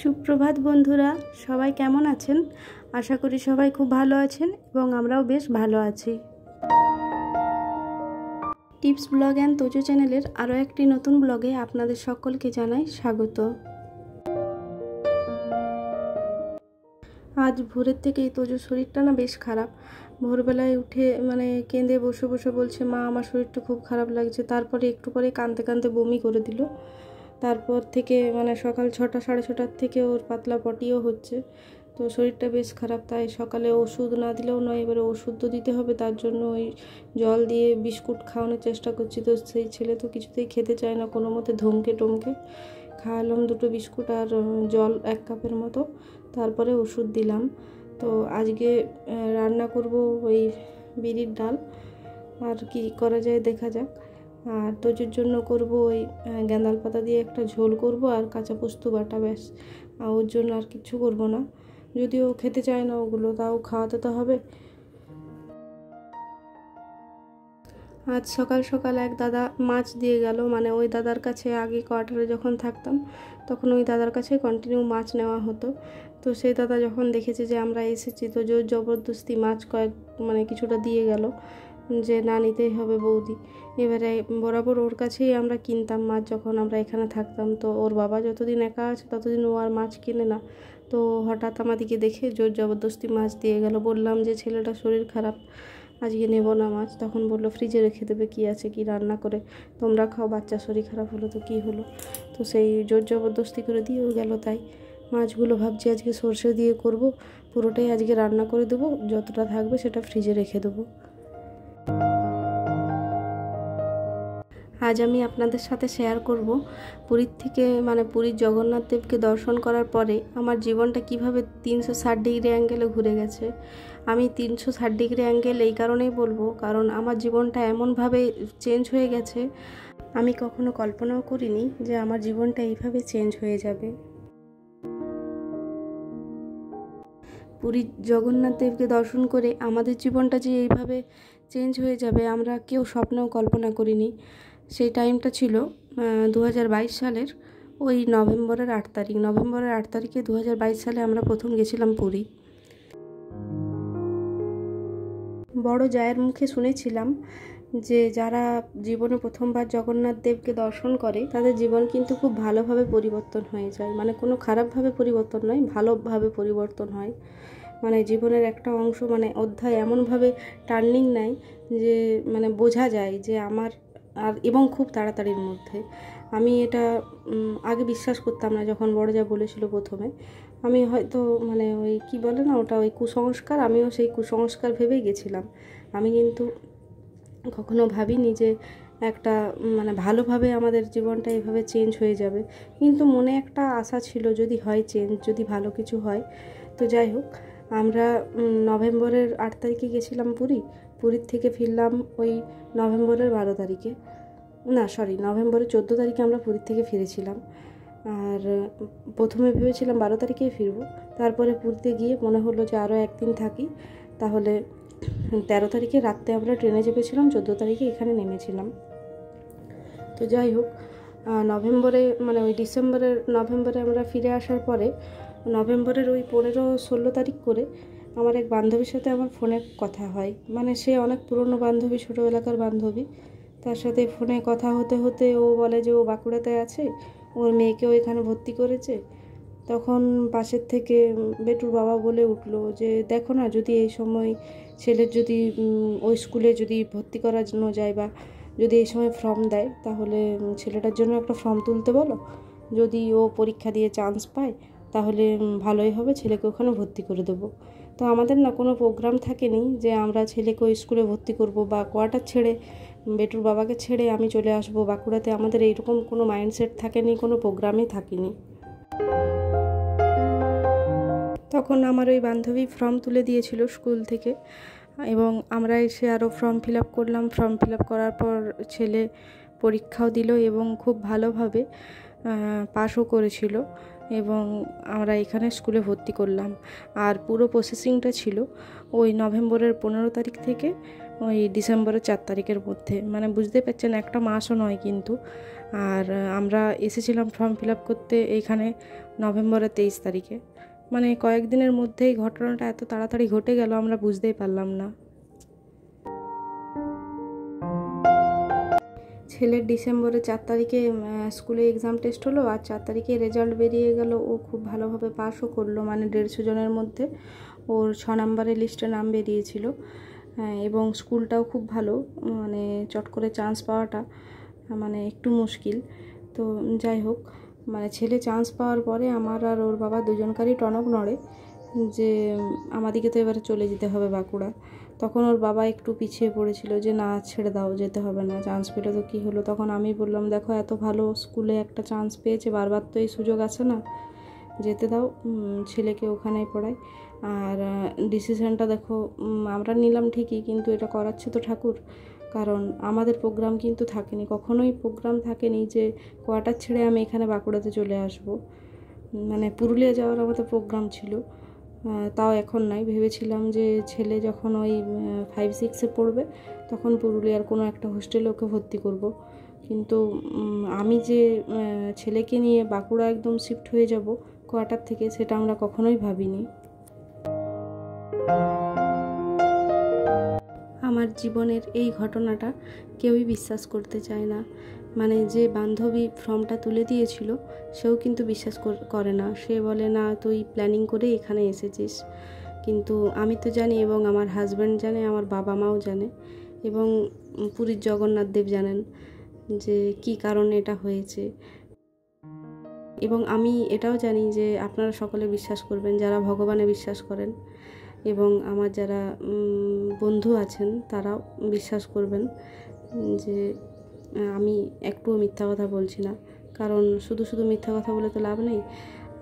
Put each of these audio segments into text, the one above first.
সুপ্রভাত বন্ধুরা, সবাই কেমন আছেন? আশা করি সবাই খুব ভালো আছেন এবং আমরাও বেশ ভালো আছি। টিপস ব্লগ অ্যান্ড তোজো চ্যানেলের আরও একটি নতুন ব্লগে আপনাদের সকলকে জানাই স্বাগত। আজ ভোরের থেকেই তোজোর শরীরটা না বেশ খারাপ। ভোরবেলায় উঠে কেঁদে বসে বসে বলছে, মা আমার শরীরটা খুব খারাপ লাগছে। তারপরে একটু পরে কাঁদতে কাঁদতে বমি করে দিল। তারপর থেকে সকাল 6টা সাড়ে 6টার থেকে ওর পাতলা পটিও হচ্ছে। তো শরীরটা বেশ খারাপ, তাই সকালে ওষুধ না দিলেও নয়, এবারে ওষুধ তো দিতে হবে। তার জন্য ওই জল দিয়ে বিস্কুট খাওয়ানোর চেষ্টা করছি। তো সেই ছেলে তো কিছুতেই খেতে চায় না, কোনো মতে ধমকে টমকে খাওয়ালাম 2টো বিস্কুট আর জল 1 কাপের মতো, তারপরে ওষুধ দিলাম। তো আজকে রান্না করব ওই বিরির ডাল, আর কি করা যায় দেখা যাক। আর তোজোর জন্য করব ওই গ্যাঁদাল পাতা দিয়ে একটা ঝোল করব আর কাঁচা পোস্ত বাটা, ব্যাস। ওর জন্য আর কিছু করব না, যদিও খেতে চায় না ওগুলো, তাও খাওয়াতে তো হবে। আজ সকাল সকাল এক দাদা মাছ দিয়ে গেল। ওই দাদার কাছে আগে কোয়ার্টারে যখন থাকতাম তখন ওই দাদার কাছে কন্টিনিউ মাছ নেওয়া হতো। তো সেই দাদা যখন দেখেছে যে আমরা এসেছি, তো জোর জবরদস্তি মাছ কিছুটা দিয়ে গেল, যে না নিতেই হবে বৌদি। এবারে বরাবর ওর কাছেই আমরা কিনতাম মাছ যখন আমরা এখানে থাকতাম। তো ওর বাবা যতদিন একা আছে ততদিন ও আর মাছ কিনে না। তো হঠাৎ আমাদেরকে দেখে জোর জবরদস্তি মাছ দিয়ে গেল। বললাম যে ছেলেটা শরীর খারাপ, আজকে নেব না মাছ। তখন বললো ফ্রিজে রেখে দেবে, কি আছে, কি রান্না করে তোমরা খাও, বাচ্চার শরীর খারাপ হলো তো কি হলো। তো সেই জোর জবরদস্তি করে দিয়েও গেল। তাই মাছগুলো ভাবছি আজকে সর্ষে দিয়ে করব, পুরোটাই আজকে রান্না করে দেবো, যতটা থাকবে সেটা ফ্রিজে রেখে দেবো। আজ আমি আপনাদের সাথে শেয়ার করব পুরীর থেকে পুরীর জগন্নাথ দেবকে দর্শন করার পরে আমার জীবনটা কিভাবে 360 ডিগ্রি অ্যাঙ্গেলে ঘুরে গেছে। আমি 360 ডিগ্রি অ্যাঙ্গেল এই কারণেই বলবো, কারণ আমার জীবনটা এমনভাবে চেঞ্জ হয়ে গেছে, আমি কখনো কল্পনাও করিনি যে আমার জীবনটা এইভাবে চেঞ্জ হয়ে যাবে। পুরীর জগন্নাথ দেবকে দর্শন করে আমাদের জীবনটা যে এইভাবে চেঞ্জ হয়ে যাবে আমরা কেউ স্বপ্নেও কল্পনা করিনি। সেই টাইমটা ছিল 2022 সালের ওই নভেম্বরের 8 তারিখ। নভেম্বরের 8 তারিখে 2022 সালে আমরা প্রথম গেছিলাম পুরী। বড় জায়ের মুখে শুনেছিলাম যে যারা জীবনে প্রথমবার জগন্নাথ দেবকে দর্শন করে তাদের জীবন কিন্তু খুব ভালোভাবে পরিবর্তন হয়ে যায়। কোনো খারাপভাবে পরিবর্তন নয়, ভালোভাবে পরিবর্তন হয়। জীবনের একটা অংশ অধ্যায় এমনভাবে টার্নিং নেয় যে বোঝা যায় যে আমার এবং খুব তাড়াতাড়ির মধ্যে। আমি এটা আগে বিশ্বাস করতাম না, যখন বড় যা বলেছিল প্রথমে। আমি হয়তো ওই কী বলে না ওটা, ওই কুসংস্কার, আমিও সেই কুসংস্কার ভেবেই গেছিলাম। আমি কিন্তু কখনো ভাবিনি যে একটা ভালোভাবে আমাদের জীবনটা এভাবে চেঞ্জ হয়ে যাবে। কিন্তু মনে একটা আশা ছিল, যদি হয় চেঞ্জ, যদি ভালো কিছু হয়। তো যাই হোক, আমরা নভেম্বরের 8 তারিখে গেছিলাম পুরীর থেকে ফিরলাম ওই নভেম্বরের 12 তারিখে, নভেম্বরের 14 তারিখে আমরা পুরীর থেকে ফিরেছিলাম। আর প্রথমে ভেবেছিলাম 12 তারিখেই ফিরবো, তারপরে পুরীতে গিয়ে মনে হলো যে আরও একদিন থাকি, তাহলে 13 তারিখে রাত্রে আমরা ট্রেনে চেপেছিলাম, 14 তারিখে এখানে নেমেছিলাম। তো যাই হোক, নভেম্বরে ওই নভেম্বরে আমরা ফিরে আসার পরে নভেম্বরের ওই 15-16 তারিখ করে আমার এক বান্ধবীর সাথে আমার ফোনে কথা হয়। সে অনেক পুরনো বান্ধবী, ছোটোবেলাকার বান্ধবী। তার সাথে ফোনে কথা হতে হতে ও বলে যে ও বাঁকুড়াতে আছে, ওর মেয়েকেও এখানে ভর্তি করেছে। তখন পাশের থেকে বেটুর বাবা বলে উঠলো যে দেখো না, যদি এই সময় ছেলের যদি ওই স্কুলে যদি ভর্তি করানো যায়, বা যদি এই সময় ফর্ম দেয়, তাহলে ছেলেটার জন্য একটা ফর্ম তুলতে বলো। যদি ও পরীক্ষা দিয়ে চান্স পায় তাহলে ভালোই হবে, ছেলেকে ওখানে ভর্তি করে দেবো। তো আমাদের না কোনো প্রোগ্রাম থাকেনি যে আমরা ছেলেকে ওই স্কুলে ভর্তি করব, বা কোয়ার্টার ছেড়ে বেটুর বাবাকে ছেড়ে আমি চলে আসবো বাঁকুড়াতে। আমাদের এইরকম কোনো মাইন্ডসেট থাকেনি, কোনো প্রোগ্রামই থাকেনি। তখন আমার ওই বান্ধবী ফর্ম তুলে দিয়েছিল স্কুল থেকে, এবং আমরা এসে আরও ফর্ম ফিল আপ করলাম। ফর্ম ফিল আপ করার পর ছেলে পরীক্ষাও দিল এবং খুব ভালোভাবে পাসও করেছিল, এবং আমরা এখানে স্কুলে ভর্তি করলাম। আর পুরো প্রসেসিংটা ছিল ওই নভেম্বরের 15 তারিখ থেকে ওই ডিসেম্বরের 4 তারিখের মধ্যে, মানে বুঝতে পারছেন একটা মাসও নয় কিন্তু। আর আমরা এসেছিলাম ফর্ম ফিল আপ করতে এইখানে নভেম্বরের 23 তারিখে, মানে কয়েকদিনের মধ্যেই ঘটনাটা এত তাড়াতাড়ি ঘটে গেল আমরা বুঝতেই পারলাম না। ছেলের ডিসেম্বরের 4 তারিখে স্কুলে এক্সাম টেস্ট হলো, আর 4 তারিখে রেজাল্ট বেরিয়ে গেল। ও খুব ভালোভাবে পাসও করলো, মানে 150 জনের মধ্যে ওর 6 নম্বরের লিস্টে নাম বেরিয়েছিল। এবং স্কুলটাও খুব ভালো, মানে চট করে চান্স পাওয়াটা মানে একটু মুশকিল। তো যাই হোক, মানে ছেলে চান্স পাওয়ার পরে আমার আর ওর বাবা দুজনকারই টনক নড়ে যে আমাদেরকে তো এবারে চলে যেতে হবে বাঁকুড়া। তখন ওর বাবা একটু পিছিয়ে পড়েছিল যে না ছেড়ে দাও, যেতে হবে না, চান্স পেলে তো কী হলো। তখন আমি বললাম দেখো এত ভালো স্কুলে একটা চান্স পেয়েছে, বারবার তো এই সুযোগ আছে না, যেতে দাও, ছেলেকে ওখানেই পড়াই। আর ডিসিশনটা দেখো আমরা নিলাম ঠিকই, কিন্তু এটা করাচ্ছে তো ঠাকুর। কারণ আমাদের প্রোগ্রাম কিন্তু থাকেনি, কখনোই প্রোগ্রাম থাকেনি যে কোয়ার্টার ছেড়ে আমি এখানে বাঁকুড়াতে চলে আসব। মানে পুরুলিয়া যাওয়ার আমাদের প্রোগ্রাম ছিল, তাও এখন নাই। ভেবেছিলাম যে ছেলে যখন ওই 5-6-এ পড়বে তখন পুরুলিয়ার কোনো একটা হোস্টেলে ওকে ভর্তি করব। কিন্তু আমি যে ছেলেকে নিয়ে বাঁকুড়া একদম শিফট হয়ে যাব কোয়ার্টার থেকে, সেটা আমরা কখনোই ভাবিনি। আমার জীবনের এই ঘটনাটা কেউই বিশ্বাস করতে চায় না। মানে যে বান্ধবী ফর্মটা তুলে দিয়েছিল সেও কিন্তু বিশ্বাস করে না। সে বলে না তুই প্ল্যানিং করে এখানে এসেছিস। কিন্তু আমি তো জানি, এবং আমার হাজব্যান্ড জানে, আমার বাবা মাও জানে, এবং পুরীর জগন্নাথ দেব জানেন যে কী কারণে এটা হয়েছে। এবং আমি এটাও জানি যে আপনারা সকলে বিশ্বাস করবেন যারা ভগবানে বিশ্বাস করেন, এবং আমার যারা বন্ধু আছেন তারাও বিশ্বাস করবেন যে আমি একটুও মিথ্যা কথা বলছি না। কারণ শুধু শুধু মিথ্যা কথা বলে তো লাভ নেই।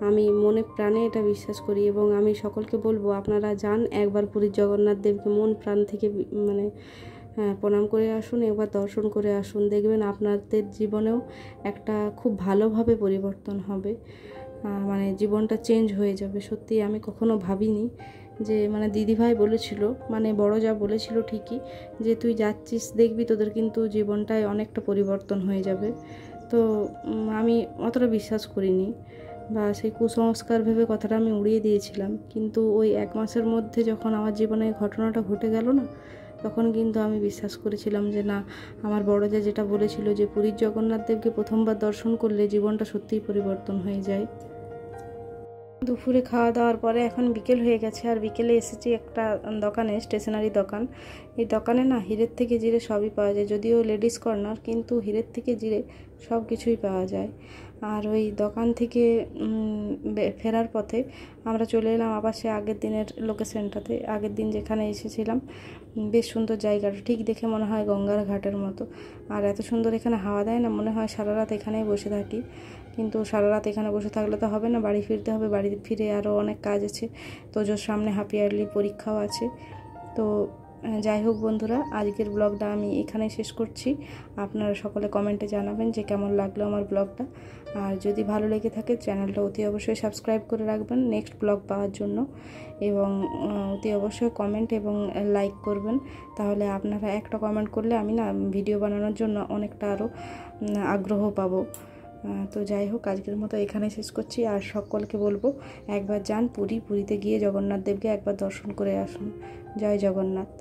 আমি মনে প্রাণে এটা বিশ্বাস করি, এবং আমি সকলকে বলবো আপনারা যান একবার পুরীর জগন্নাথ দেবকে মন প্রাণ থেকে মানে প্রণাম করে আসুন, একবার দর্শন করে আসুন। দেখবেন আপনাদের জীবনেও একটা খুব ভালোভাবে পরিবর্তন হবে, মানে জীবনটা চেঞ্জ হয়ে যাবে। সত্যি আমি কখনো ভাবিনি যে, মানে দিদিভাই বলেছিল, মানে বড় যা বলেছিল ঠিকই, যে তুই যাচ্ছিস দেখবি তোদের কিন্তু জীবনটায় অনেকটা পরিবর্তন হয়ে যাবে। তো আমি অতটা বিশ্বাস করিনি, বা সেই কুসংস্কার ভেবে কথাটা আমি উড়িয়ে দিয়েছিলাম। কিন্তু ওই 1 মাসের মধ্যে যখন আমার জীবনে ঘটনাটা ঘটে গেল না, তখন কিন্তু আমি বিশ্বাস করেছিলাম যে না, আমার বড় যা যেটা বলেছিল যে পুরীর জগন্নাথ দেবকে প্রথমবার দর্শন করলে জীবনটা সত্যিই পরিবর্তন হয়ে যায়। দুপুরে খাওয়া দাওয়ার পরে এখন বিকেল হয়ে গেছে, আর বিকেলে এসেছি একটা দোকানে, স্টেশনারি দোকান। এই দোকানে না হীরের থেকে জিরে সবই পাওয়া যায়, যদিও লেডিস কর্নার, কিন্তু হীরের থেকে জিরে সব কিছুই পাওয়া যায়। আর ওই দোকান থেকে ফেরার পথে আমরা চলে এলাম আবার সে আগের দিনের লোকেশনটাতে। আগের দিন যেখানে এসেছিলাম, বেশ সুন্দর জায়গাটা, ঠিক দেখে মনে হয় গঙ্গার ঘাটের মতো। আর এত সুন্দর এখানে হাওয়া দেয় না, মনে হয় সারা রাত এখানেই বসে থাকি। কিন্তু সারা রাত এখানে বসে থাকলে তো হবে না, বাড়ি ফিরতে হবে। বাড়ি ফিরে আরও অনেক কাজ আছে, তোজোর সামনে হাফ ইয়ারলি পরীক্ষাও আছে। তো যাই হোক বন্ধুরা, আজকের ব্লগটা আমি এখানেই শেষ করছি। আপনারা সকলে কমেন্টে জানাবেন যে কেমন লাগলো আমার ব্লগটা। আর যদি ভালো লেগে থাকে চ্যানেলটা অতি অবশ্যই সাবস্ক্রাইব করে রাখবেন নেক্সট ব্লগ পাওয়ার জন্য, এবং অতি অবশ্যই কমেন্ট এবং লাইক করবেন। তাহলে আপনারা একটা কমেন্ট করলে আমি না ভিডিও বানানোর জন্য অনেকটা আরও আগ্রহ পাবো। তো যাই হোক, আজকের মতো এখানে শেষ করছি। আর সকলকে বলবো একবার যান পুরীতে গিয়ে জগন্নাথ দেবকে একবার দর্শন করে আসুন। জয় জগন্নাথ।